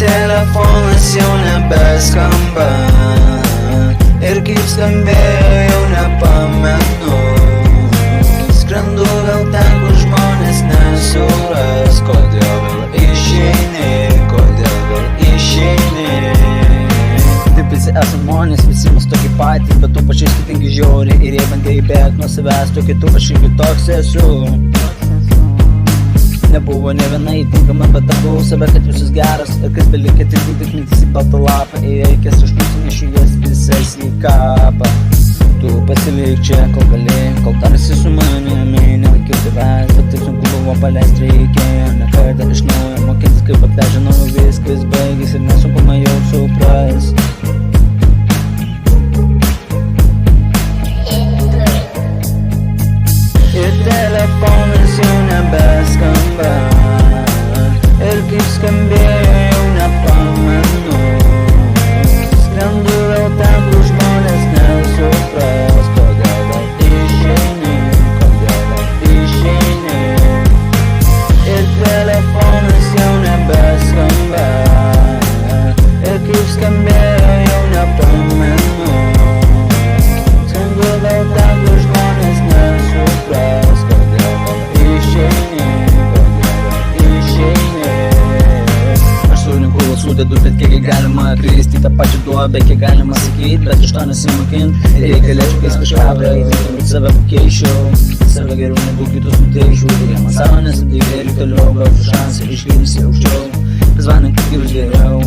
telefonas jau nebeskamba ir kaip skambėjo jau nepamenu. Skrendu gal ten, kur žmonės nesuras. Kodėl vėl išeini, kodėl vėl išeini? Taip visi esam žmonės, visi mes tokie patys, bet tu pačiai skirtingi žiauriai. Ir jei bandai bėgt nuo savęs, tu kitų aš irgi toks esu. Nebuvo ne viena įtinkama, bet tapau save, kad visus geras. Ir kas belikė tik būti mintis į baltą lapą. Ir reikės užnusinešiu jas visas į kapą. Tu pasilik čia, kol gali, kol tarsi su manimi. Nelaikiau tavęs, bet taip sunku buvo paleist reikėjo. Ne kartą iš naujo mokintis, kaip atleidžia, viskas baigės ir nesunku man jau supras. Ir telefonas jau nebeskamba ir kaip skambėjo jau nepamenu. Skrendu vėl ten, kur žmonės nesupras. Kodėl vėl išeini, kodėl vėl išeini? Ir telefonas jau nebeskamba ir kaip skambėjo jau nepamenu. Skrendu vėl ten, kur žmonės nesupras. Kodėl vėl išeini, kodėl vėl išeini? Aš surinkau, sudedu, bet kiek galima kristi tą pačią duobę, kiek galima sakyt, bet iš to nesimokint. Ir galėčiau keist kažką praeitį, bet save pakeičiau. Save geriau negu kitus nuteikčiau. Kurie man savo nesudėkė ir toliau gausiu šansą išgirsti aukščiau. Pizvanink, kaip jūs geriau.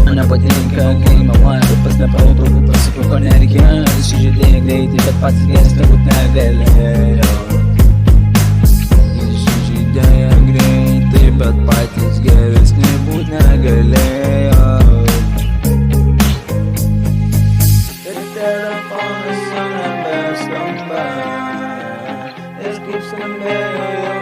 Man nepatinka, kai meluoja, bet pas nepautau, kaip pasakiau, ko nereikėjo. Įsižeidėjai greitai, bet patys geresnė būt negalėjo. Įsižeidėjai greitai, bet patys geresnė būt negalėjo. Ir telefonas jau nebeskamba ir kaip skambėjo jau